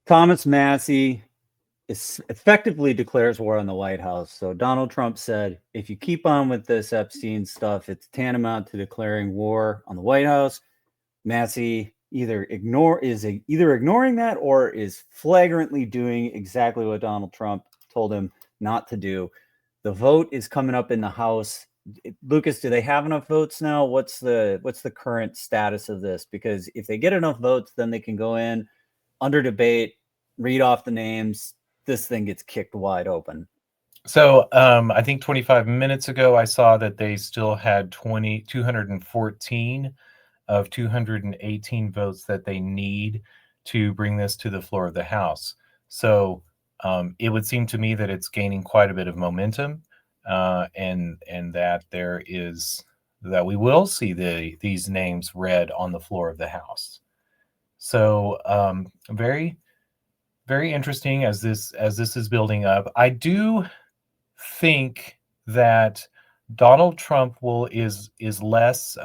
Thomas Massie effectively declares war on the White House. So Donald Trump said, if you keep on with this Epstein stuff, it's tantamount to declaring war on the White House. Massie either ignoring that or is flagrantly doing exactly what Donald Trump told him not to do. The vote is coming up in the House. Lucas, do they have enough votes now? What's the current status of this? Because if they get enough votes, then they can go in under debate, read off the names. This thing gets kicked wide open. So I think 25 minutes ago, I saw that they still had 214 of 218 votes that they need to bring this to the floor of the House. So it would seem to me that it's gaining quite a bit of momentum, and that we will see these names read on the floor of the House. So very, very interesting as this is building up. I do think that Donald Trump is less.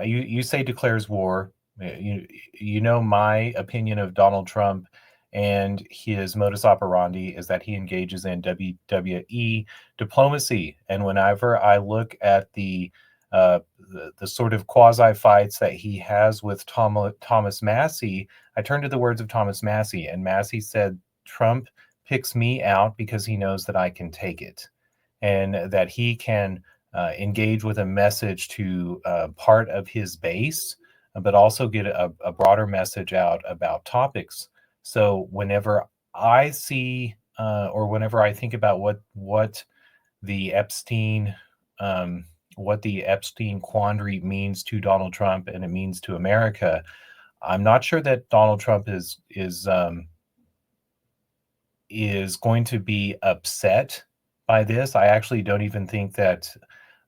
You say declares war. You know my opinion of Donald Trump and his modus operandi is that he engages in WWE diplomacy. And whenever I look at the sort of quasi fights that he has with Thomas Massie, I turn to the words of Thomas Massie, and Massie said, "Trump picks me out because he knows that I can take it, and that he can engage with a message to part of his base, but also get a broader message out about topics." So whenever I see or whenever I think about what the Epstein quandary means to Donald Trump and it means to America, I'm not sure that Donald Trump is going to be upset by this. I actually don't even think that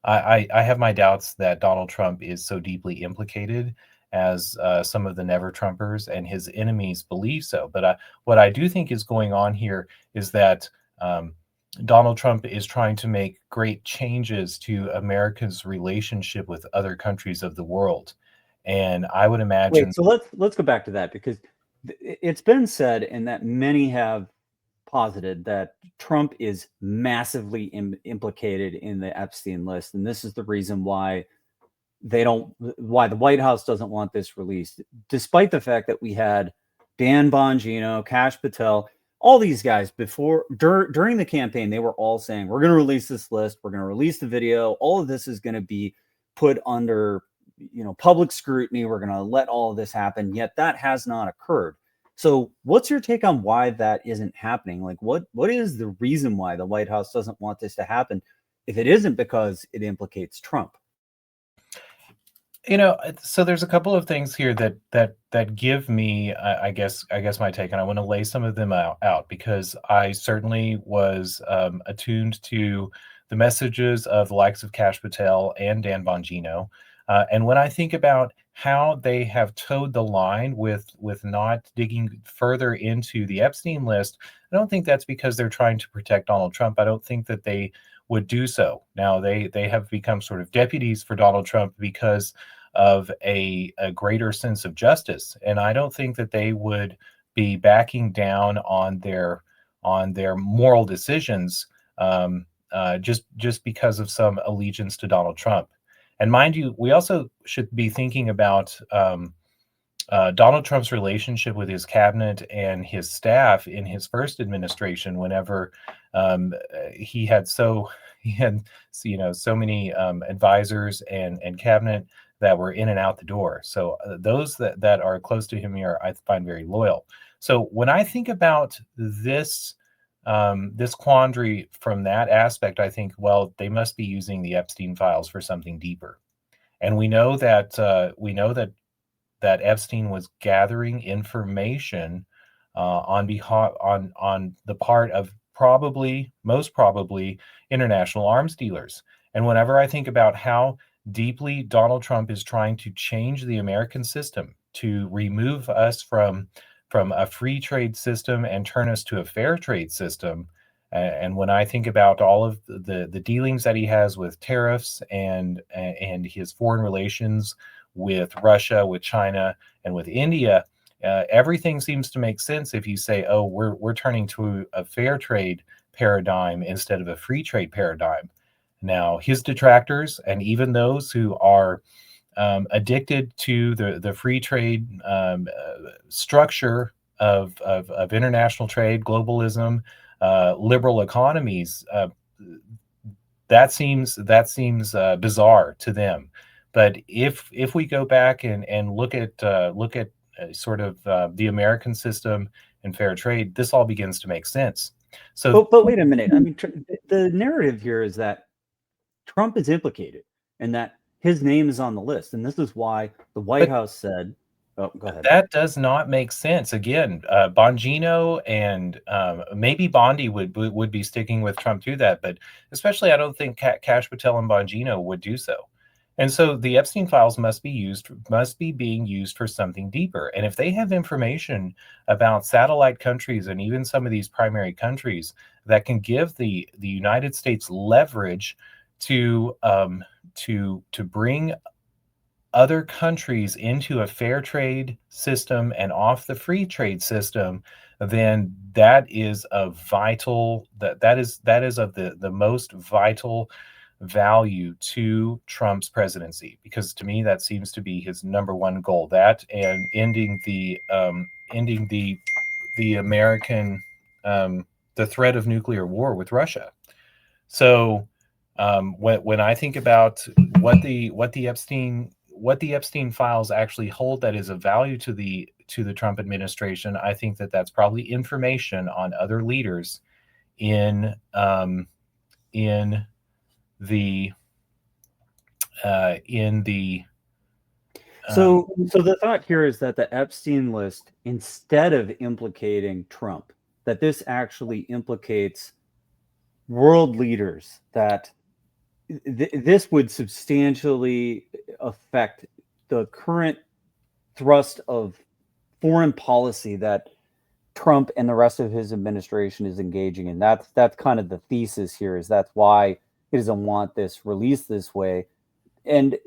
I have my doubts that Donald Trump is so deeply implicated as some of the Never Trumpers and his enemies believe so. But what I do think is going on here is that Donald Trump is trying to make great changes to America's relationship with other countries of the world. And I would imagine. Wait, so let's go back to that, because it's been said, and that many have posited, that Trump is massively implicated in the Epstein list, and this is the reason why why the White House doesn't want this released, despite the fact that we had Dan Bongino, Kash Patel, all these guys during the campaign, they were all saying, we're going to release this list, we're going to release the video, all of this is going to be put under public scrutiny, we're going to let all of this happen, yet that has not occurred. So what's your take on why that isn't happening? Like, what is the reason why the White House doesn't want this to happen, if it isn't because it implicates Trump? So there's a couple of things here that give me, I guess my take, and I want to lay some of them out because I certainly was attuned to the messages of the likes of Kash Patel and Dan Bongino. And when I think about how they have towed the line with not digging further into the Epstein list, I don't think that's because they're trying to protect Donald Trump. I don't think that they would do so. Now, they have become sort of deputies for Donald Trump because of a greater sense of justice. And I don't think that they would be backing down on their moral decisions just because of some allegiance to Donald Trump. And mind you, we also should be thinking about Donald Trump's relationship with his cabinet and his staff in his first administration. Whenever he had so many advisors and cabinet that were in and out the door. So those that are close to him here, I find very loyal. So when I think about this quandary from that aspect, I think, well, they must be using the Epstein files for something deeper. And we know that Epstein was gathering information on the part of most probably international arms dealers. And whenever I think about how deeply Donald Trump is trying to change the American system to remove us from a free trade system and turn us to a fair trade system, and when I think about all of the dealings that he has with tariffs and his foreign relations with Russia, with China, and with India, everything seems to make sense if you say, oh, we're turning to a fair trade paradigm instead of a free trade paradigm. Now, his detractors and even those who are addicted to the free trade structure of international trade, globalism, liberal economies, that seems bizarre to them. But if we go back and look at sort of the American system and fair trade, this all begins to make sense. So, but wait a minute. I mean, the narrative here is that Trump is implicated and that his name is on the list, and this is why the White House said, "Oh, go ahead." That does not make sense. Again, Bongino and maybe Bondi would be sticking with Trump to that, but especially I don't think Kash Patel and Bongino would do so. And so the Epstein files must be being used for something deeper. And if they have information about satellite countries and even some of these primary countries that can give the United States leverage to bring other countries into a fair trade system and off the free trade system, then that is a vital that is of the most vital value to Trump's presidency, because to me that seems to be his number one goal, that and ending the American the threat of nuclear war with Russia. So when I think about what the Epstein files actually hold that is of value to the Trump administration, I think that that's probably information on other leaders in the So the thought here is that the Epstein list, instead of implicating Trump, that this actually implicates world leaders, that this would substantially affect the current thrust of foreign policy that Trump and the rest of his administration is engaging in. That's kind of the thesis here, is that's why he doesn't want this released this way. And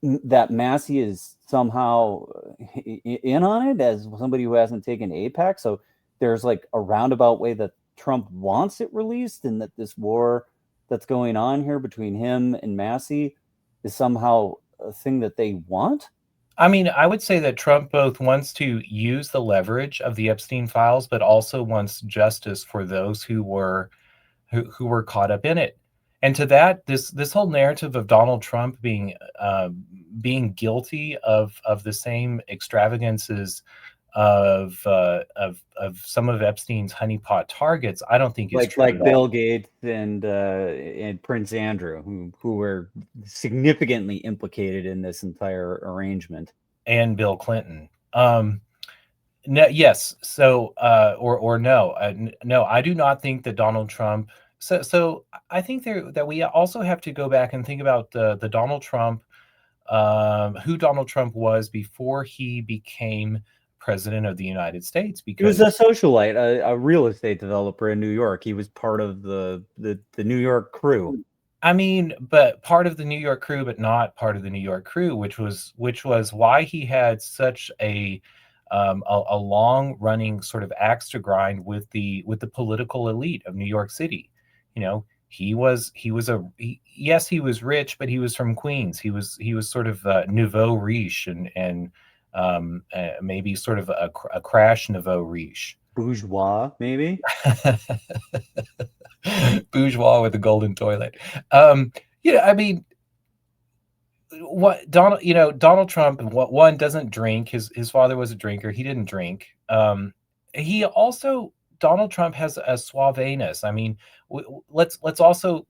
that Massie is somehow in on it as somebody who hasn't taken APAC. So there's like a roundabout way that Trump wants it released, and that this war that's going on here between him and Massie is somehow a thing that they want. I mean, I would say that Trump both wants to use the leverage of the Epstein files, but also wants justice for those who were caught up in it. And to that, this whole narrative of Donald Trump being guilty of the same extravagances of some of Epstein's honeypot targets, I don't think is true. Like Bill Gates and Prince Andrew, who were significantly implicated in this entire arrangement, and Bill Clinton. No, yes. So, or no, no, I do not think that Donald Trump. So I think that we also have to go back and think about the Donald Trump, who Donald Trump was before he became president of the United States. Because he was a socialite, a real estate developer in New York. He was part of the New York crew. I mean, but part of the New York crew, but not part of the New York crew, which was why he had such a long running sort of axe to grind with the political elite of New York City. You know, he was yes, he was rich, but he was from Queens. He was sort of nouveau riche and maybe sort of a crash nouveau riche. Bourgeois, maybe. Bourgeois with a golden toilet. Yeah, I mean, what Donald Trump, one, doesn't drink. His father was a drinker. He didn't drink. Donald Trump has a suaveness. I mean, let's also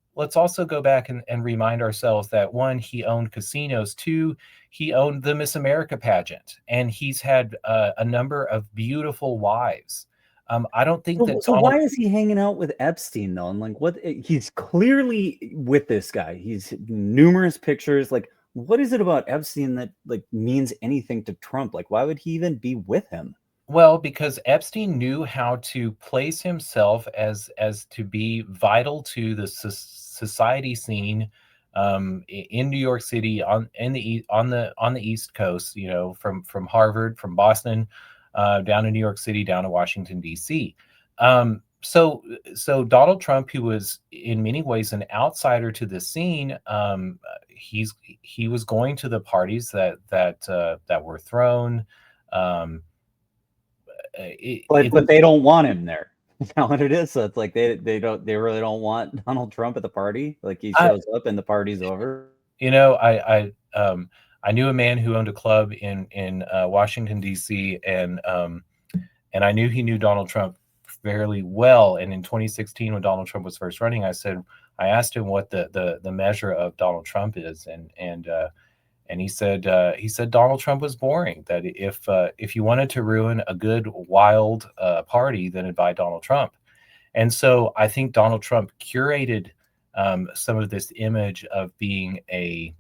go back and remind ourselves that, one, he owned casinos. Two, he owned the Miss America pageant, and he's had a number of beautiful wives. I don't think that. So why is he hanging out with Epstein though? And like, what? He's clearly with this guy. He's numerous pictures. Like, what is it about Epstein that like means anything to Trump? Like, why would he even be with him? Well, because Epstein knew how to place himself as to be vital to the society scene in New York City, on the East Coast. You know, from Harvard, from Boston, down in New York City, down to Washington, D.C. So Donald Trump, who was in many ways an outsider to the scene, he was going to the parties that were thrown. But they don't want him there. Is that what it is? So it's like they really don't want Donald Trump at the party. Like he shows up and the party's over. I knew a man who owned a club in Washington, D.C., and I knew he knew Donald Trump fairly well. And in 2016, when Donald Trump was first running, I asked him what the measure of Donald Trump is, and he said Donald Trump was boring. That if you wanted to ruin a good wild party, then invite Donald Trump. And so I think Donald Trump curated some of this image of being the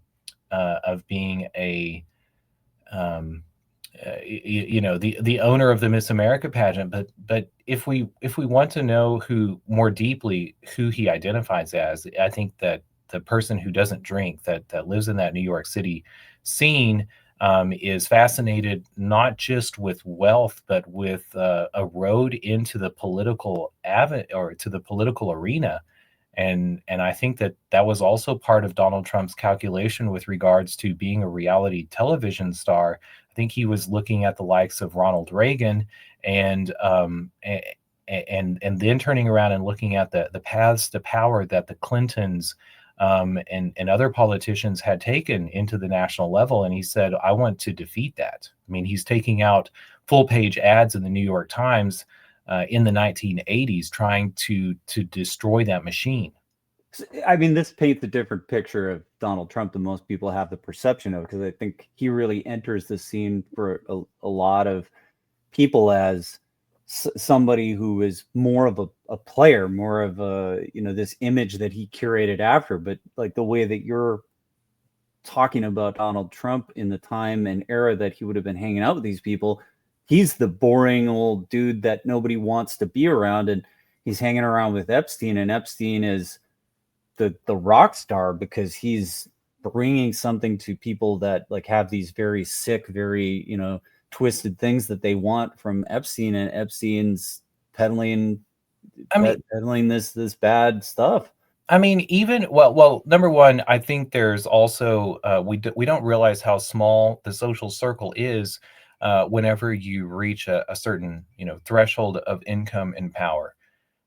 owner of the Miss America pageant. But if we want to know more deeply who he identifies as, I think that the person who doesn't drink, that lives in that New York City scene, is fascinated not just with wealth, but with a road into the political to the political arena. And I think that was also part of Donald Trump's calculation with regards to being a reality television star. I think he was looking at the likes of Ronald Reagan and then turning around and looking at the paths to power that the Clintons and other politicians had taken into the national level. And he said, I want to defeat that. I mean, he's taking out full page ads in the New York Times in the 1980s, trying to destroy that machine. I mean, this paints a different picture of Donald Trump than most people have the perception of, because I think he really enters the scene for a lot of people as somebody who is more of a player, more of this image that he curated after. But like the way that you're talking about Donald Trump in the time and era that he would have been hanging out with these people, he's the boring old dude that nobody wants to be around, and he's hanging around with Epstein, and Epstein is the rock star because he's bringing something to people that like have these very sick, very twisted things that they want from Epstein, and Epstein's peddling this bad stuff. I mean, even well, number one, I think there's also we don't realize how small the social circle is whenever you reach a certain threshold of income and power.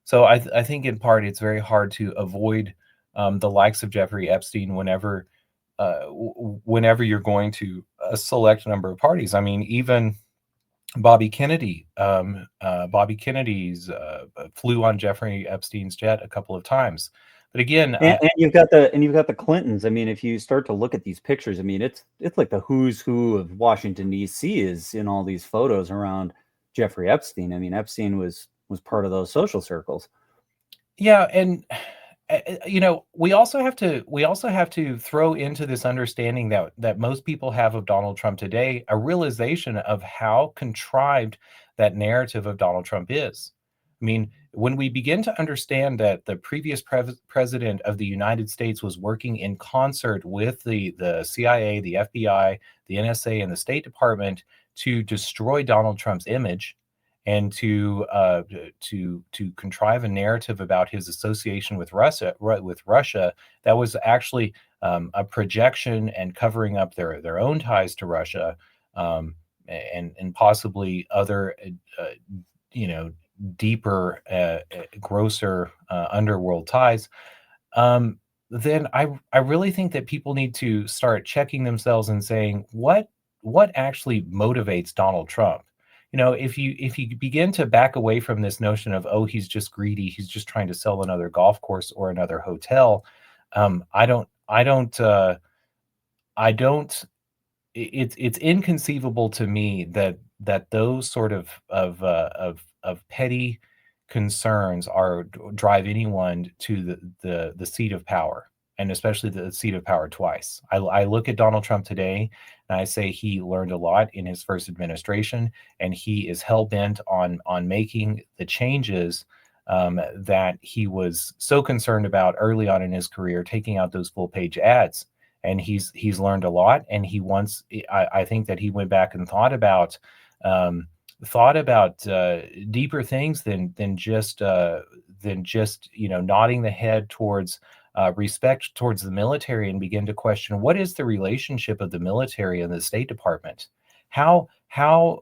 So I think in part it's very hard to avoid the likes of Jeffrey Epstein whenever you're going to a select number of parties. I mean, even Bobby Kennedy's flew on Jeffrey Epstein's jet a couple of times. But again, and you've got the Clintons. I mean, if you start to look at these pictures, I mean, it's like the who's who of Washington D.C. is in all these photos around Jeffrey Epstein. I mean, Epstein was part of those social circles. Yeah, and we also have to throw into this understanding that most people have of Donald Trump today, a realization of how contrived that narrative of Donald Trump is. I mean, when we begin to understand that the previous president of the United States was working in concert with the CIA, the FBI, the NSA, and the State Department to destroy Donald Trump's image and to contrive a narrative about his association with Russia, that was actually a projection and covering up their own ties to Russia, and possibly other deeper, grosser underworld ties. Then I really think that people need to start checking themselves and saying what actually motivates Donald Trump. If you begin to back away from this notion of, oh, he's just greedy, he's just trying to sell another golf course or another hotel, it's inconceivable to me that those sort of petty concerns drive anyone to the seat of power, and especially the seat of power twice. I look at Donald Trump today and I say he learned a lot in his first administration, and he is hell-bent on making the changes that he was so concerned about early on in his career, taking out those full-page ads. And he's learned a lot, and I think that he went back and thought about thought about deeper things than just nodding the head towards respect towards the military, and begin to question what is the relationship of the military and the State Department. How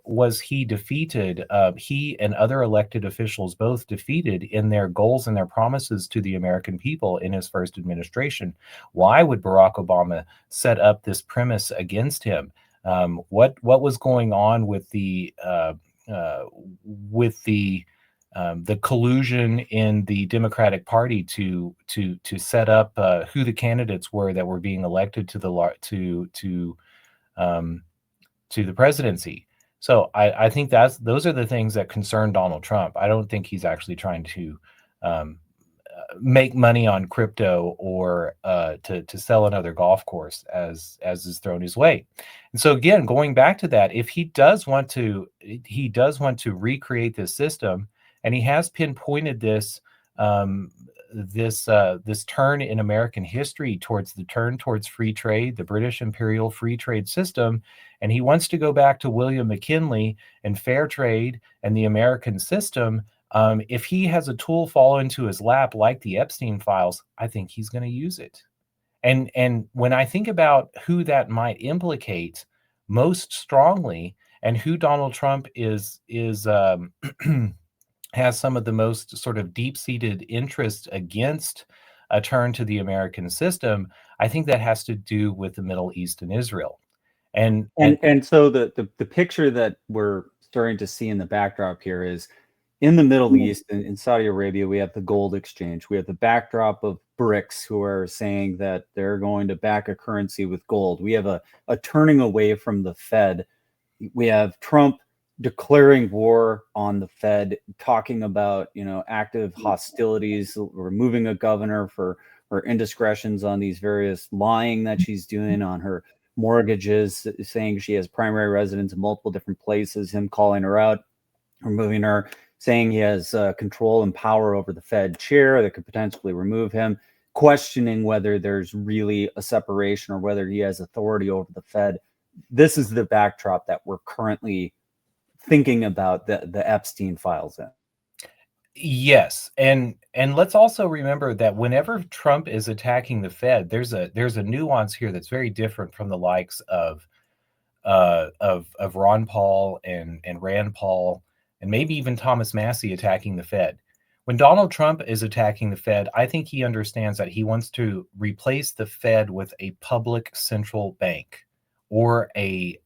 was he defeated? He and other elected officials both defeated in their goals and their promises to the American people in his first administration. Why would Barack Obama set up this premise against him? What was going on with the collusion in the Democratic Party to set up who the candidates were that were being elected to the presidency? So I think those are the things that concern Donald Trump. I don't think he's actually trying to make money on crypto or to sell another golf course as is thrown his way. And so again, going back to that, if he does want to recreate this system, and he has pinpointed this this turn in American history towards free trade, the British imperial free trade system, and he wants to go back to William McKinley and fair trade and the American system. If he has a tool fall into his lap like the Epstein files, I think he's going to use it. And when I think about who that might implicate most strongly, and who Donald Trump is has some of the most sort of deep-seated interest against a turn to the American system, I think that has to do with the Middle East and Israel. And so the picture that we're starting to see in the backdrop here is in the Middle East, in Saudi Arabia, we have the gold exchange. We have the backdrop of BRICS, who are saying that they're going to back a currency with gold. We have a turning away from the Fed. We have Trump declaring war on the Fed, talking about, active hostilities, removing a governor for indiscretions on these various lying that she's doing on her mortgages, saying she has primary residence in multiple different places, him calling her out, removing her, saying he has control and power over the Fed chair that could potentially remove him, questioning whether there's really a separation or whether he has authority over the Fed. This is the backdrop that we're currently thinking about the Epstein files in. Yes, and let's also remember that whenever Trump is attacking the Fed, there's a nuance here that's very different from the likes of Ron Paul and Rand Paul, and maybe even Thomas Massie attacking the Fed. When Donald Trump is attacking the Fed, I think he understands that he wants to replace the Fed with a public central bank, or a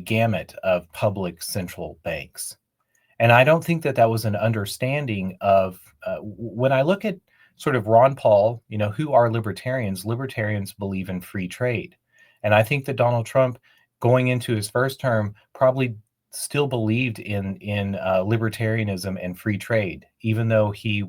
gamut of public central banks. And I don't think that was an understanding of when I look at sort of Ron Paul, who are libertarians? Libertarians believe in free trade. And I think that Donald Trump, going into his first term, probably still believed in libertarianism and free trade, even though he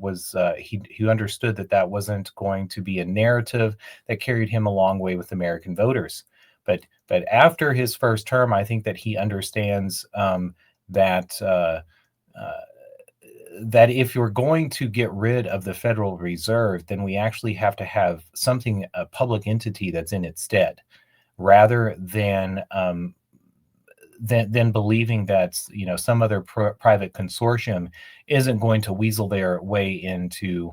understood that wasn't going to be a narrative that carried him a long way with American voters. But after his first term, I think that he understands that if you're going to get rid of the Federal Reserve, then we actually have to have a public entity that's in its stead, rather than believing that some other private consortium isn't going to weasel their way into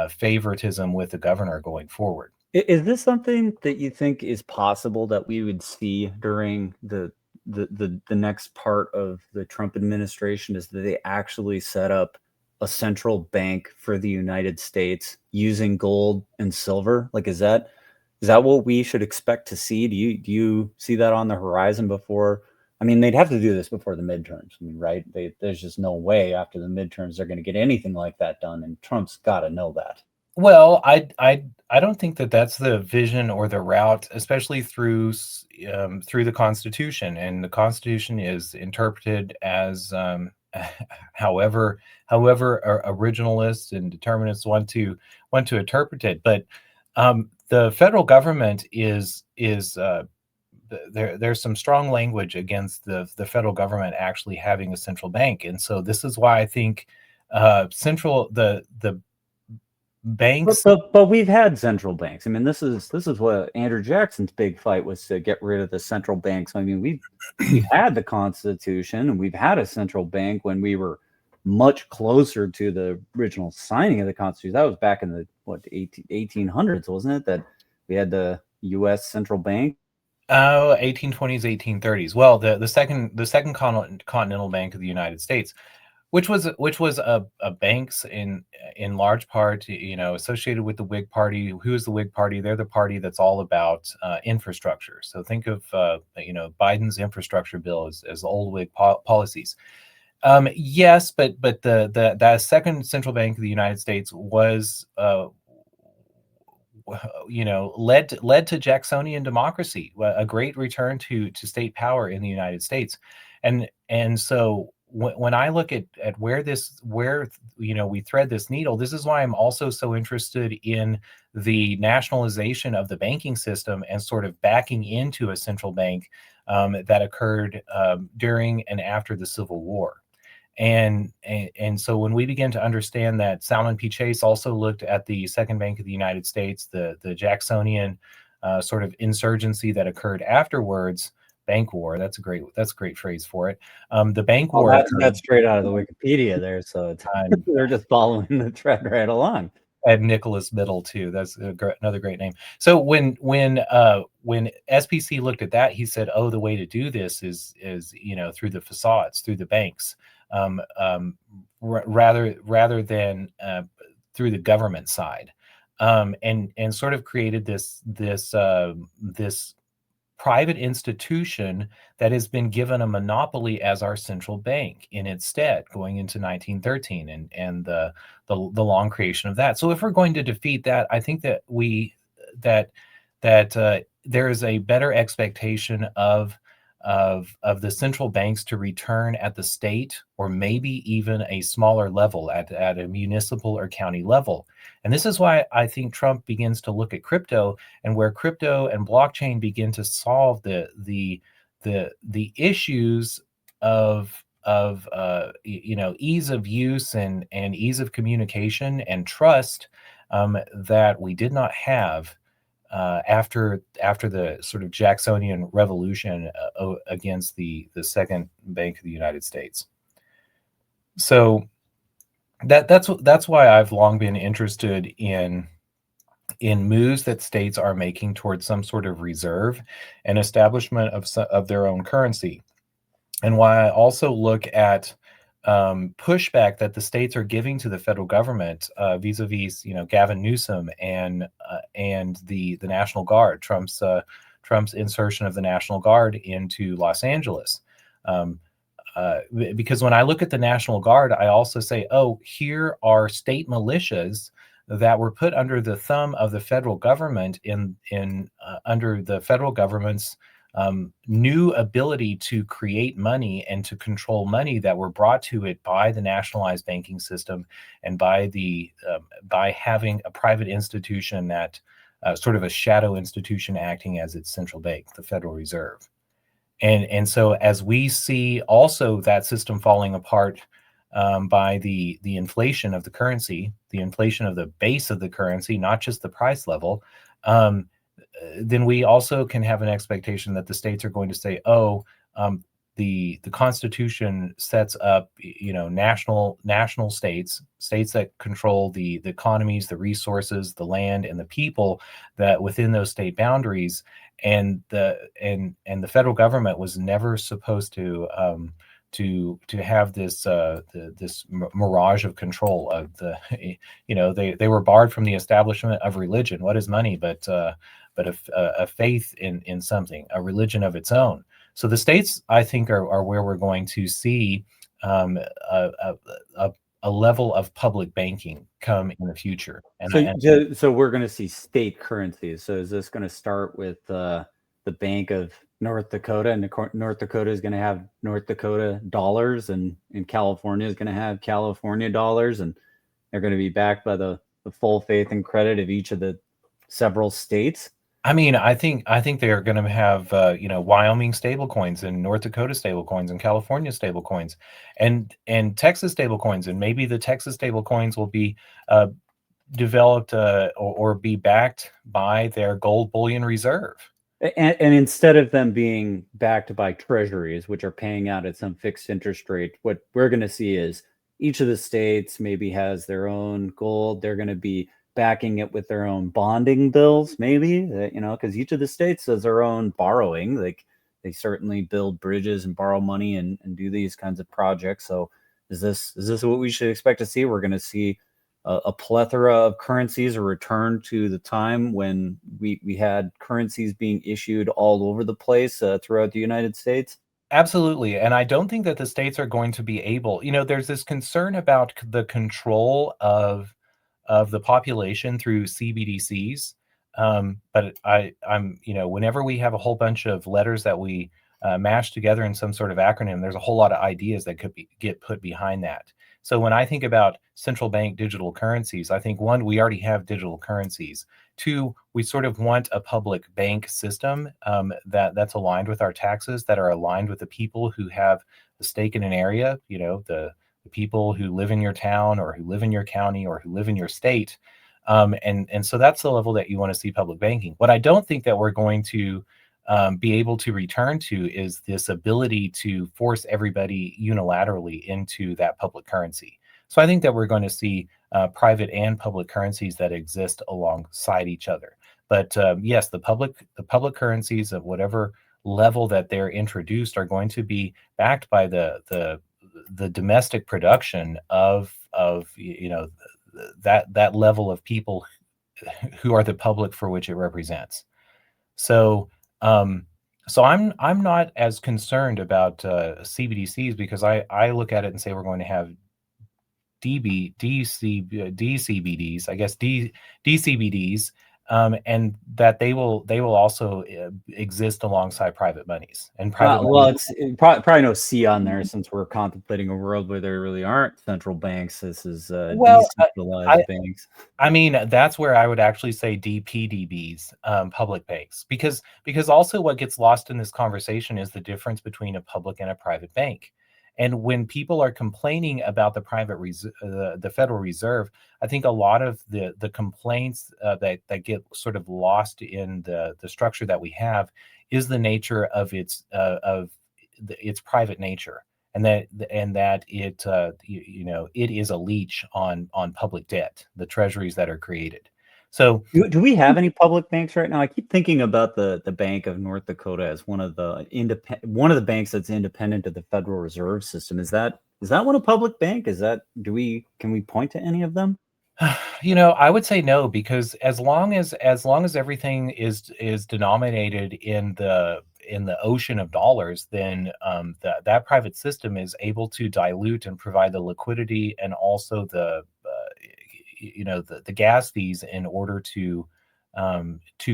favoritism with the governor going forward. Is this something that you think is possible that we would see during the next part of the Trump administration, is that they actually set up a central bank for the United States using gold and silver? Like, is that what we should expect to see? Do you see that on the horizon before? I mean, they'd have to do this before the midterms. I mean, right? There's just no way after the midterms they're going to get anything like that done, and Trump's got to know that. Well, I don't think that that's the vision or the route, especially through the Constitution, and the Constitution is interpreted as however originalists and determinists want to interpret it. But the federal government is there's some strong language against the federal government actually having a central bank, and so this is why I think banks. But we've had central banks. I mean, this is what Andrew Jackson's big fight was, to get rid of the central banks. I mean, we've had the Constitution, and we've had a central bank when we were much closer to the original signing of the Constitution. That was back in the 1800s, wasn't it? That we had the U.S. central bank. 1820s, 1830s. Well, the second continental bank of the United States, which was a banks in large part, associated with the Whig Party. Who is the Whig Party? They're the party that's all about infrastructure. So think of Biden's infrastructure bill as old Whig policies. Yes, but that second central bank of the United States was led to Jacksonian democracy, a great return to state power in the United States, and so when I look at where we thread this needle, this is why I'm also so interested in the nationalization of the banking system and sort of backing into a central bank that occurred during and after the Civil War. And so when we begin to understand that Salmon P. Chase also looked at the Second Bank of the United States, the Jacksonian sort of insurgency that occurred afterwards, bank war. That's a great phrase for it. The bank war. That's straight out of the Wikipedia there, so they're just following the thread right along. And Nicholas Biddle too. That's another great name. So when SPC looked at that, he said, "Oh, the way to do this is through the facades, through the banks, rather than through the government side," and sort of created this private institution that has been given a monopoly as our central bank in its stead, going into 1913 and the long creation of that. So if we're going to defeat that, I think that there is a better expectation of the central banks to return at the state or maybe even a smaller level at a municipal or county level. And this is why I think Trump begins to look at crypto, and where crypto and blockchain begin to solve the issues of ease of use and ease of communication and trust that we did not have after the sort of Jacksonian revolution against the Second Bank of the United States. So that's why I've long been interested in moves that states are making towards some sort of reserve and establishment of their own currency, and why I also look at pushback that the states are giving to the federal government vis-a-vis, Gavin Newsom and the National Guard, Trump's insertion of the National Guard into Los Angeles. Because when I look at the National Guard, I also say, oh, here are state militias that were put under the thumb of the federal government under the federal government's new ability to create money and to control money that were brought to it by the nationalized banking system and by having a private institution that sort of a shadow institution acting as its central bank, the Federal Reserve. And so as we see also that system falling apart by the inflation of the currency, the inflation of the base of the currency, not just the price level, then we also can have an expectation that the states are going to say, oh, the Constitution sets up, national states that control the economies, the resources, the land, and the people that within those state boundaries, and the federal government was never supposed to have this this mirage of control of they were barred from the establishment of religion. What is money but a faith in something, a religion of its own? So the states, I think, are where we're going to see a level of public banking come in the future. So we're going to see state currencies. So is this going to start with the Bank of North Dakota, and North Dakota is going to have North Dakota dollars, and California is going to have California dollars, and they're going to be backed by the full faith and credit of each of the several states? I mean, I think they're going to have Wyoming stable coins and North Dakota stable coins and California stable coins and Texas stable coins, and maybe the Texas stable coins will be developed or be backed by their gold bullion reserve. And instead of them being backed by treasuries, which are paying out at some fixed interest rate, what we're going to see is each of the states maybe has their own gold. They're going to be backing it with their own bonding bills, maybe, because each of the states has their own borrowing. Like they certainly build bridges and borrow money and do these kinds of projects. So is this what we should expect to see? We're going to see a plethora of currencies, a return to the time when we had currencies being issued all over the place throughout the United States? Absolutely. And I don't think that the states are going to be able, there's this concern about the control of the population through CBDCs. But I'm, whenever we have a whole bunch of letters that we mash together in some sort of acronym, there's a whole lot of ideas that could get put behind that. So when I think about central bank digital currencies, I think one, we already have digital currencies. Two, we sort of want a public bank system that's aligned with our taxes, that are aligned with the people who have a stake in an area, the people who live in your town or who live in your county or who live in your state. And so that's the level that you want to see public banking. What I don't think that we're going to be able to return to is this ability to force everybody unilaterally into that public currency. So I think that we're going to see private and public currencies that exist alongside each other. But yes, the public currencies of whatever level that they're introduced are going to be backed by the domestic production of that level of people who are the public for which it represents. So I'm not as concerned about CBDCs, because I look at it and say we're going to have DCBDs, I guess DCBDs, and that they will also exist alongside private monies and private. Well, it's probably no C on there, since we're contemplating a world where there really aren't central banks. This is decentralized banks. I mean, that's where I would actually say DPDBs, public banks, because also what gets lost in this conversation is the difference between a public and a private bank. And when people are complaining about the the Federal Reserve, I think a lot of the complaints that get sort of lost in the structure that we have is the nature of its private nature, and that it it is a leech on public debt, the treasuries that are created. So do we have any public banks right now? I keep thinking about the Bank of North Dakota as one of the banks that's independent of the Federal Reserve System. Is that one a public bank? Can we point to any of them? I would say no, because as long as everything is denominated in the ocean of dollars, then that private system is able to dilute and provide the liquidity and also the gas fees in order to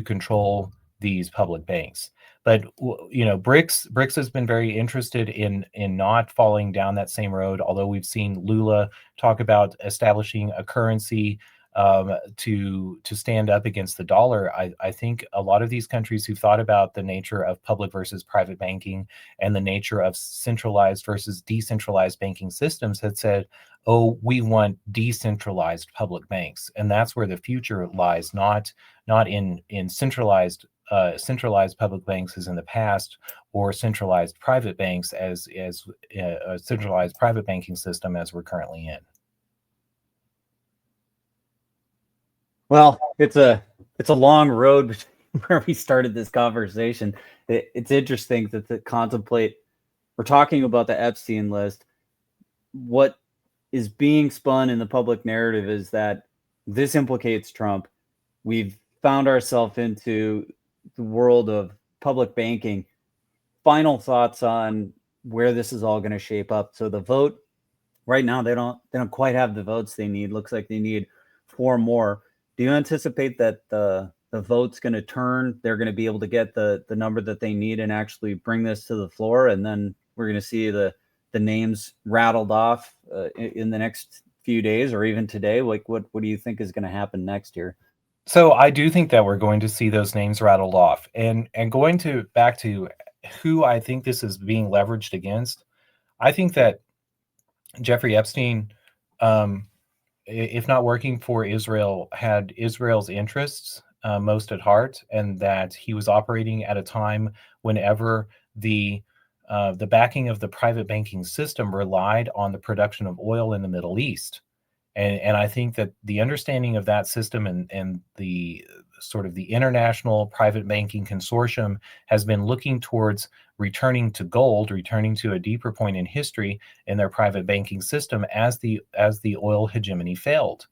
control these public banks. But BRICS has been very interested in not falling down that same road. Although we've seen Lula talk about establishing a currency to stand up against the dollar, I think a lot of these countries who thought about the nature of public versus private banking and the nature of centralized versus decentralized banking systems had said, oh, we want decentralized public banks. And that's where the future lies, not in centralized public banks as in the past, or centralized private banks as a centralized private banking system as we're currently in. Well, it's a long road where we started this conversation. It's interesting to contemplate. We're talking about the Epstein list. What is being spun in the public narrative is that this implicates Trump. We've found ourselves into the world of public banking. Final thoughts on where this is all going to shape up. So the vote right now, they don't quite have the votes they need. Looks like they need 4 more. Do you anticipate that the vote's going to turn? They're going to be able to get the number that they need and actually bring this to the floor, and then we're going to see the names rattled off in the next few days or even today? Like, what do you think is going to happen next year? So I do think that we're going to see those names rattled off, and going back to who I think this is being leveraged against. I think that Jeffrey Epstein if not working for Israel, had Israel's interests most at heart, and that he was operating at a time whenever the backing of the private banking system relied on the production of oil in the Middle East. And I think that the understanding of that system and the sort of the international private banking consortium has been looking towards returning to gold, returning to a deeper point in history in their private banking system as the oil hegemony failed.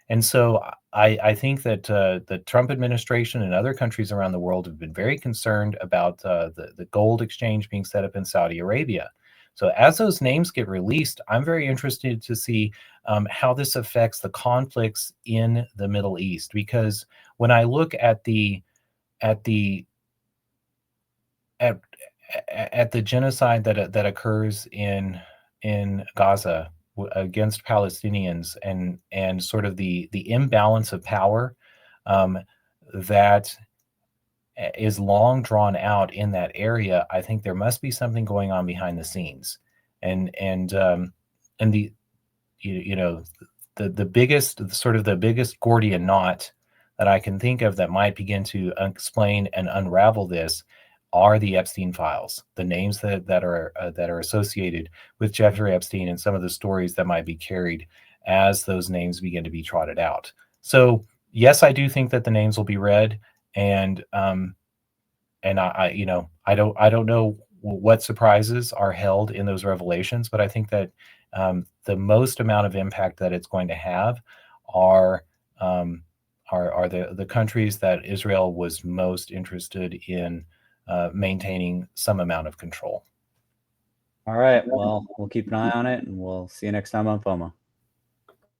And so I think that the Trump administration and other countries around the world have been very concerned about the gold exchange being set up in Saudi Arabia. So as those names get released, I'm very interested to see how this affects the conflicts in the Middle East. Because when I look at the at the at the genocide that occurs in Gaza against Palestinians, and sort of the imbalance of power that is long drawn out in that area, I think there must be something going on behind the scenes, and the the biggest sort of the biggest Gordian knot that I can think of that might begin to explain and unravel this are the Epstein files, the names that are associated with Jeffrey Epstein, and some of the stories that might be carried as those names begin to be trotted out. So yes, I do think that the names will be read, and I don't know what surprises are held in those revelations, but I think that the most amount of impact that it's going to have are the countries that Israel was most interested in maintaining some amount of control. All right. Well, we'll keep an eye on it, and we'll see you next time on FOMO.